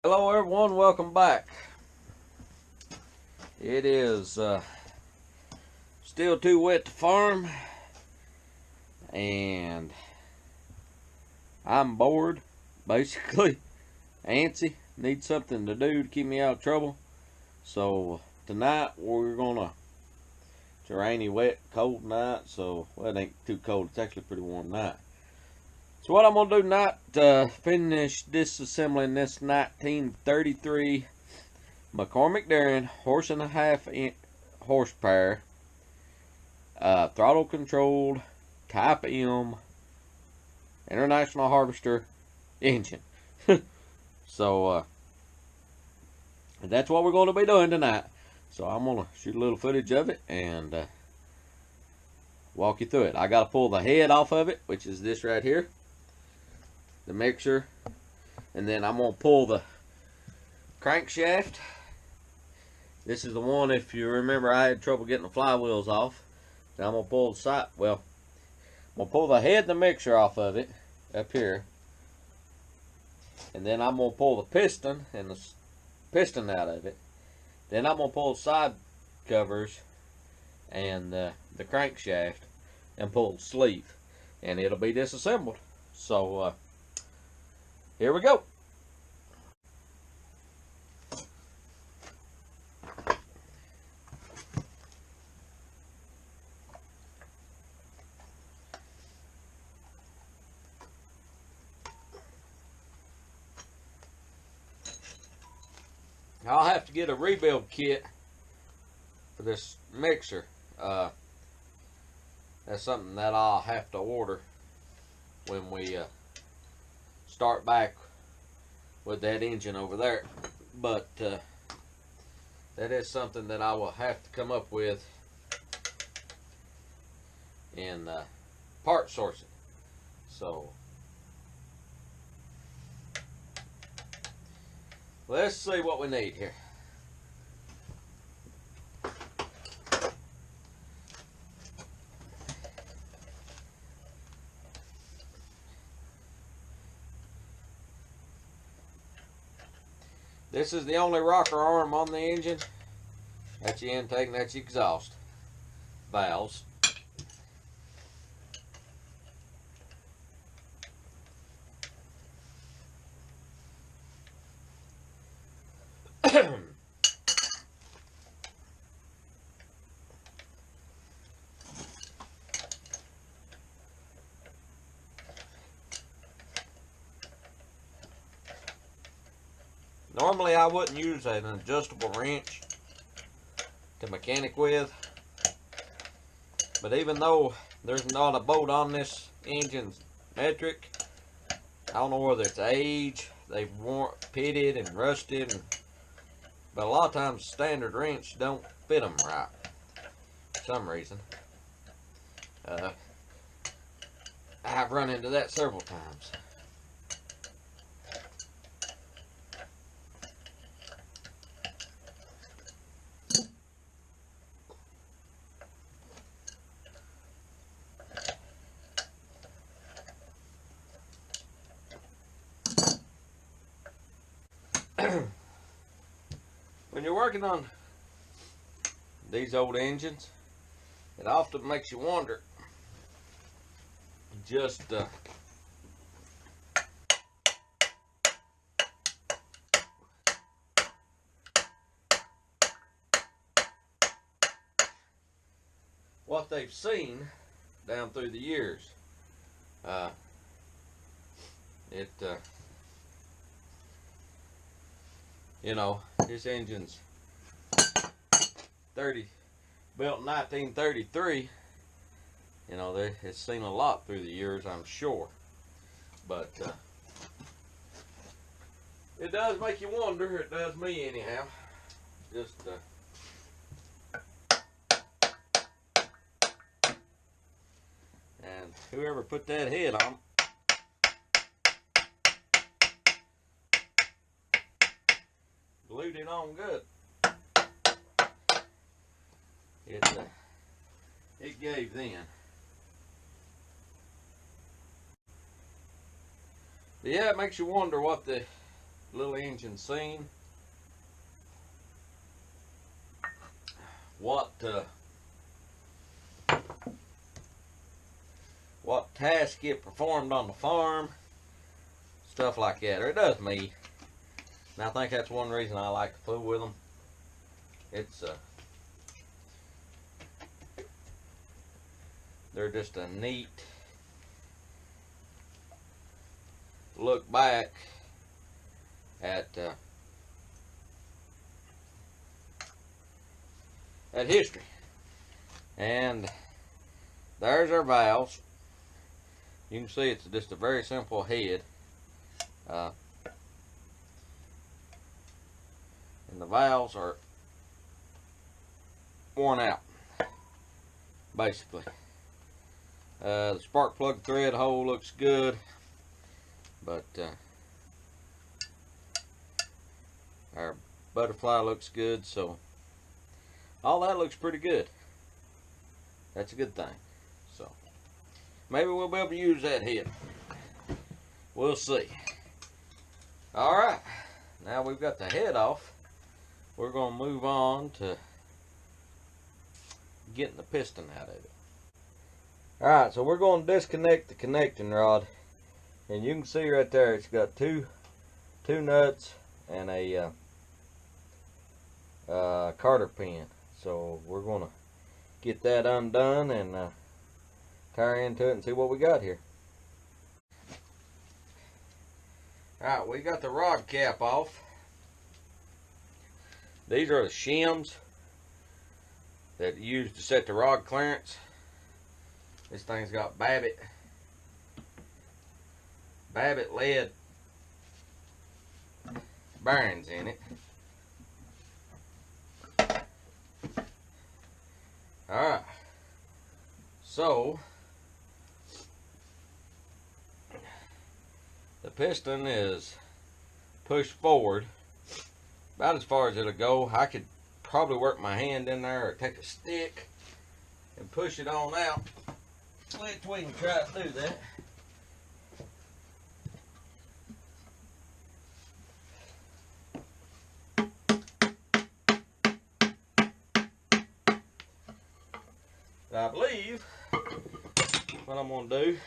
Hello everyone, welcome back. It is still too wet to farm, and I'm bored, basically. Antsy, need something to do to keep me out of trouble. So tonight we're gonna, it's a rainy, wet, cold night, so well, it ain't too cold, it's actually a pretty warm night. So what I'm gonna do tonight, finish disassembling this 1933 McCormick Darren horse and a half horsepower, throttle controlled Type M International Harvester engine. So that's what we're going to be doing tonight. So I'm going to shoot a little footage of it and walk you through it. I got to pull the head off of it, which is this right here, the mixer, and then I'm going to pull the crankshaft. This is the one, if you remember, I had trouble getting the flywheels off. Now I'm going to pull the side, well, I'm going to pull the head and the mixer off of it, up here. And then I'm going to pull the piston and the piston out of it. Then I'm going to pull the side covers and the crankshaft and pull the sleeve. And it'll be disassembled. So, here we go. I'll have to get a rebuild kit for this mixer. That's something that I'll have to order when we start back with that engine over there. But that is something that I will have to come up with in part sourcing. So let's see what we need here. This is the only rocker arm on the engine. That's your intake and that's your exhaust valves. Normally I wouldn't use an adjustable wrench to mechanic with, but even though there's not a bolt on this engine's metric, I don't know whether it's age, they've pitted and rusted, but a lot of times standard wrench don't fit them right for some reason. I've run into that several times. When you're working on these old engines, it often makes you wonder just what they've seen down through the years. You know, this engine's built in 1933. You know, it's seen a lot through the years, I'm sure. But it does make you wonder. It does me anyhow. Just and whoever put that head on, glued it on good. It gave then. But yeah, it makes you wonder what the little engine seen what task it performed on the farm, stuff like that, or it does me. And I think that's one reason I like to fool with them. It's they're just a neat look back at history. And there's our valves. You can see it's just a very simple head. And the valves are worn out, basically. The spark plug thread hole looks good, but our butterfly looks good, so all that looks pretty good. That's a good thing. So maybe we'll be able to use that head. We'll see. Alright, now we've got the head off, we're going to move on to getting the piston out of it. Alright, so we're going to disconnect the connecting rod, and you can see right there it's got two nuts and a Carter pin. So we're going to get that undone and tie into it and see what we got here. Alright, we got the rod cap off. These are the shims that you use to set the rod clearance. This thing's got Babbitt lead bearings in it. Alright, so the piston is pushed forward about as far as it'll go. I could probably work my hand in there or take a stick and push it on out. Let's we can try to do that. I believe what I'm going to do is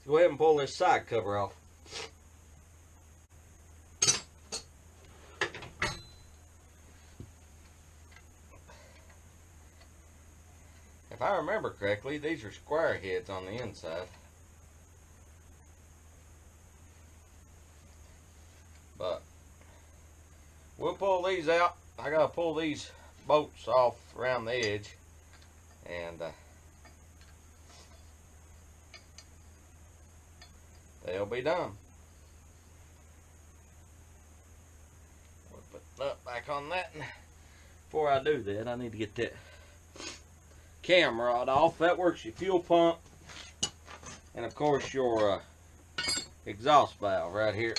go ahead and pull this side cover off. If I remember correctly, these are square heads on the inside. But we'll pull these out. I gotta pull these bolts off around the edge, and they'll be done. We'll put the nut back on that. And before I do that, I need to get that cam rod off. That works your fuel pump and of course your exhaust valve right here.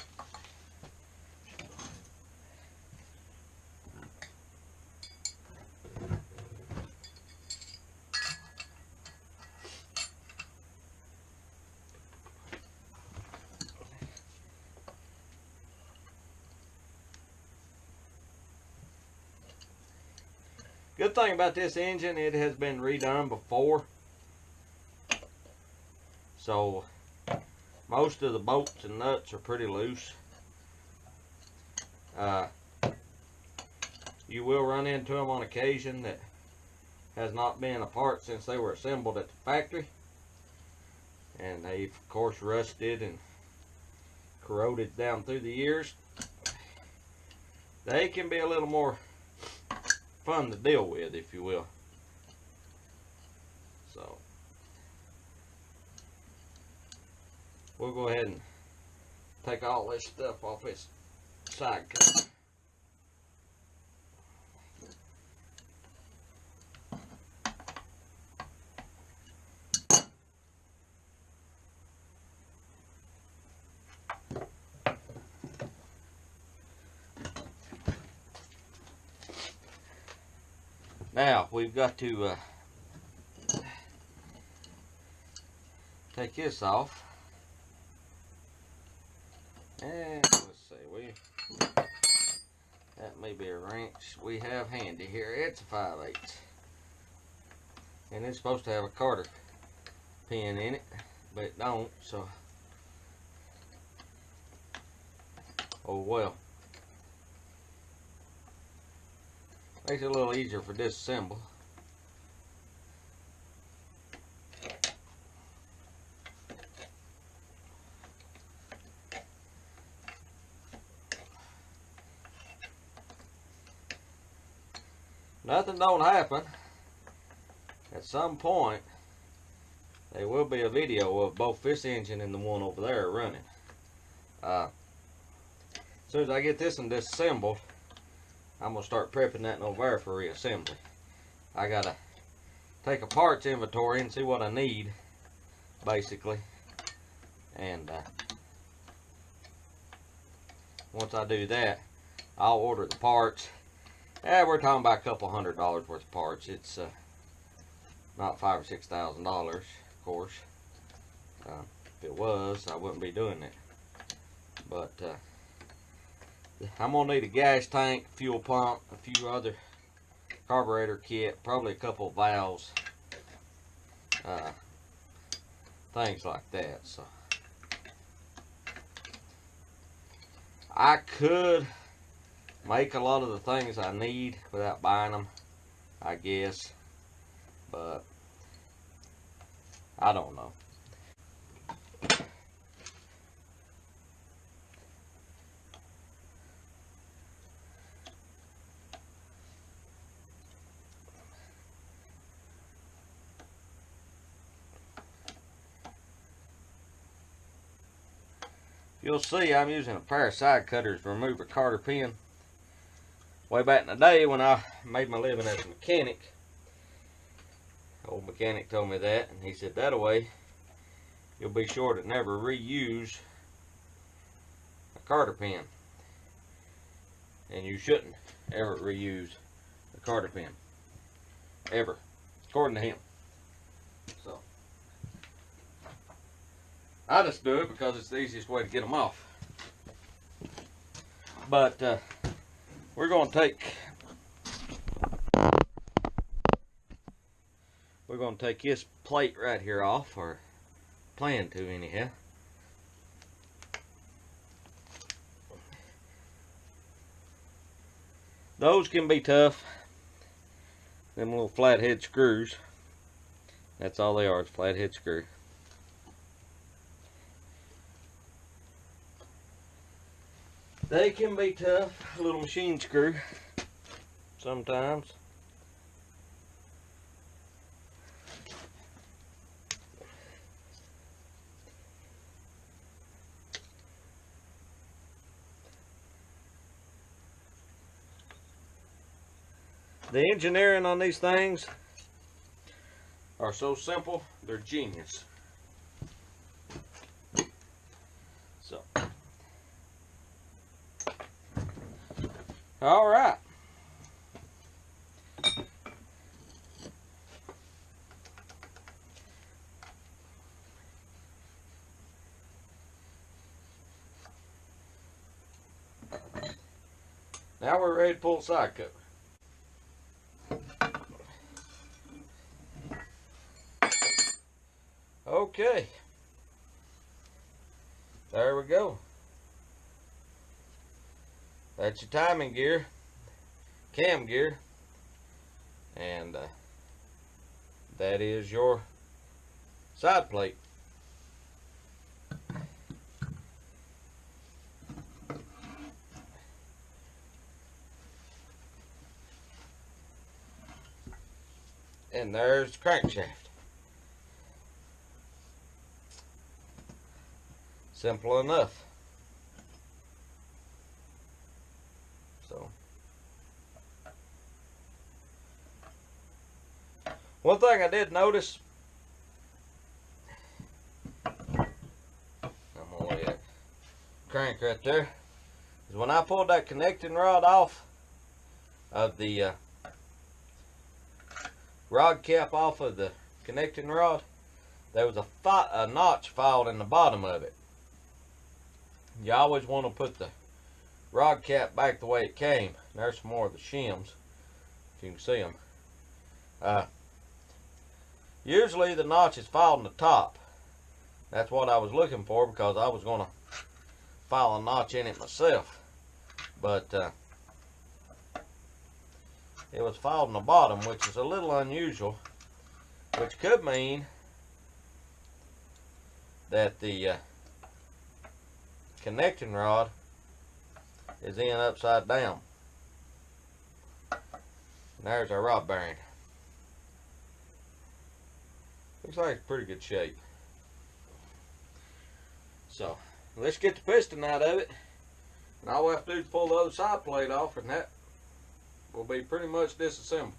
Good thing about this engine, it has been redone before, so most of the bolts and nuts are pretty loose. You will run into them on occasion that has not been apart since they were assembled at the factory, and they've of course rusted and corroded down through the years. They can be a little more fun to deal with, if you will. So we'll go ahead and take all this stuff off this side cover. Now we've got to take this off, and let's see, we maybe a wrench we have handy here. It's a 5/8, and it's supposed to have a Carter pin in it, but it don't, so oh well. Makes it a little easier for disassemble. Nothing don't happen. At some point, there will be a video of both this engine and the one over there running. As soon as I get this one disassembled, I'm going to start prepping that over there for reassembly. I got to take a parts inventory and see what I need, basically. And once I do that, I'll order the parts. We're talking about a couple $100 worth of parts. It's not $5,000 or $6,000, of course. If it was, I wouldn't be doing it. But I'm gonna need a gas tank, fuel pump, a few other carburetor kit, probably a couple of valves, things like that. So I could make a lot of the things I need without buying them, I guess, but I don't know. You'll see I'm using a pair of side cutters to remove a Carter pin. Way back in the day when I made my living as a mechanic, old mechanic told me that, and he said that way you'll be sure to never reuse a Carter pin. And you shouldn't ever reuse a Carter pin. Ever. According to him. So I just do it because it's the easiest way to get them off. But we're going to take this plate right here off, or plan to anyhow. Those can be tough. Them little flathead screws. That's all they are, is flathead screw. They can be tough, a little machine screw, sometimes. The engineering on these things are so simple, they're genius. So. All right. Now we're ready to pull the side cover. Okay. There we go. That's your timing gear, cam gear, and that is your side plate. And there's the crankshaft. Simple enough. So, one thing I did notice, I'm gonna lay that crank right there, is when I pulled that connecting rod off of the rod cap off of the connecting rod, there was a notch filed in the bottom of it. You always want to put the rod cap back the way it came. There's some more of the shims, if you can see them. Usually the notch is filed in the top. That's what I was looking for, because I was going to file a notch in it myself. But it was filed in the bottom, which is a little unusual, which could mean that the connecting rod is in upside down. And there's our rod bearing. Looks like it's pretty good shape. So let's get the piston out of it, and all we have to do is pull the other side plate off, and that will be pretty much disassembled.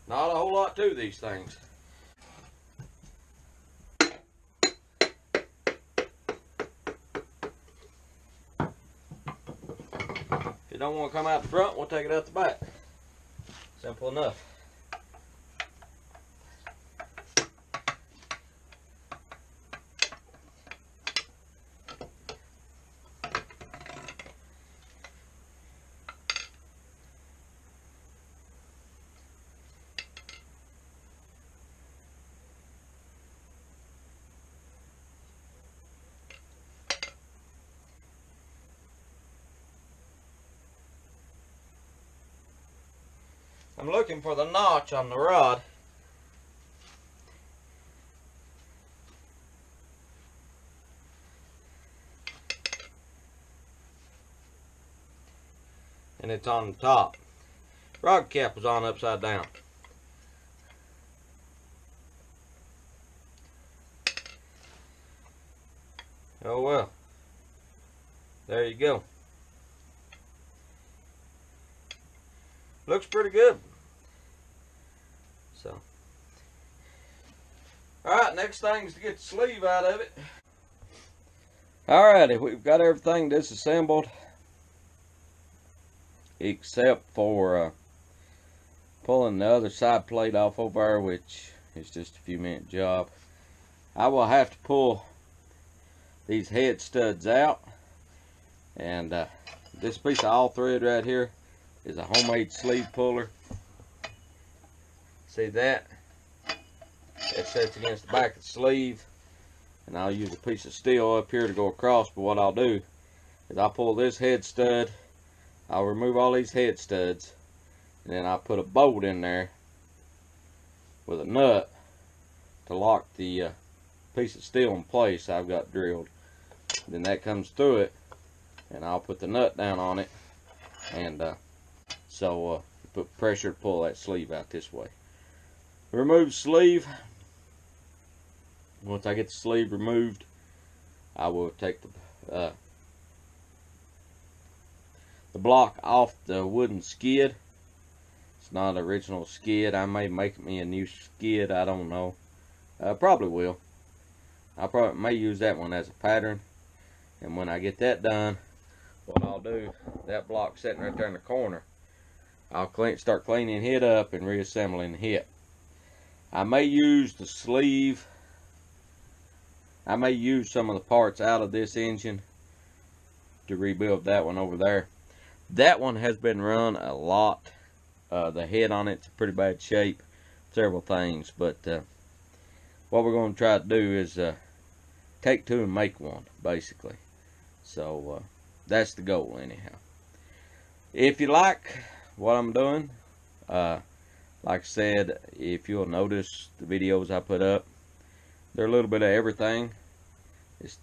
Not a whole lot to these things. If you don't want to come out the front, we'll take it out the back. Simple enough. I'm looking for the notch on the rod. And it's on the top. Rod cap was on upside down. Oh well. There you go. Looks pretty good. So, alright, next thing is to get the sleeve out of it. Alrighty, we've got everything disassembled except for pulling the other side plate off over there, which is just a few minute job. I will have to pull these head studs out, and this piece of all thread right here is a homemade sleeve puller. See that? It sets against the back of the sleeve, and I'll use a piece of steel up here to go across. But what I'll do is I'll pull this head stud, I'll remove all these head studs, and then I'll put a bolt in there with a nut to lock the piece of steel in place I've got drilled. Then that comes through it, and I'll put the nut down on it, and put pressure to pull that sleeve out this way. Remove sleeve. Once I get the sleeve removed, I will take the block off the wooden skid. It's not an original skid. I may make me a new skid. I don't know. Probably will. I probably may use that one as a pattern. And when I get that done, what I'll do, that block sitting right there in the corner, I'll start cleaning it up and reassembling it. I may use the sleeve. I may use some of the parts out of this engine to rebuild that one over there. That one has been run a lot. The head on it's in pretty bad shape. Several things, but what we're going to try to do is take two and make one, basically. So that's the goal, anyhow. If you like what I'm doing, like I said, if you'll notice the videos I put up, they're a little bit of everything. It's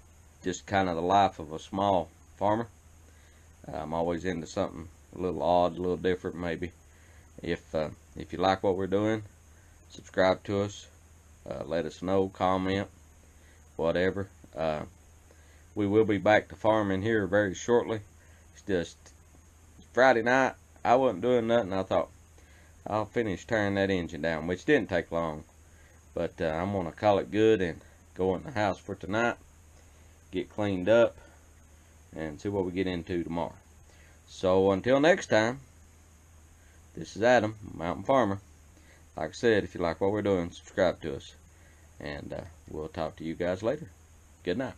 just kind of the life of a small farmer. I'm always into something a little odd, a little different maybe. If you like what we're doing, subscribe to us. Let us know, comment, whatever. We will be back to farming here very shortly. It's just Friday night. I wasn't doing nothing. I thought I'll finish tearing that engine down, which didn't take long. But I'm going to call it good and go in the house for tonight, get cleaned up, and see what we get into tomorrow. So until next time, this is Adam, Mountain Farmer. Like I said, if you like what we're doing, subscribe to us. And we'll talk to you guys later. Good night.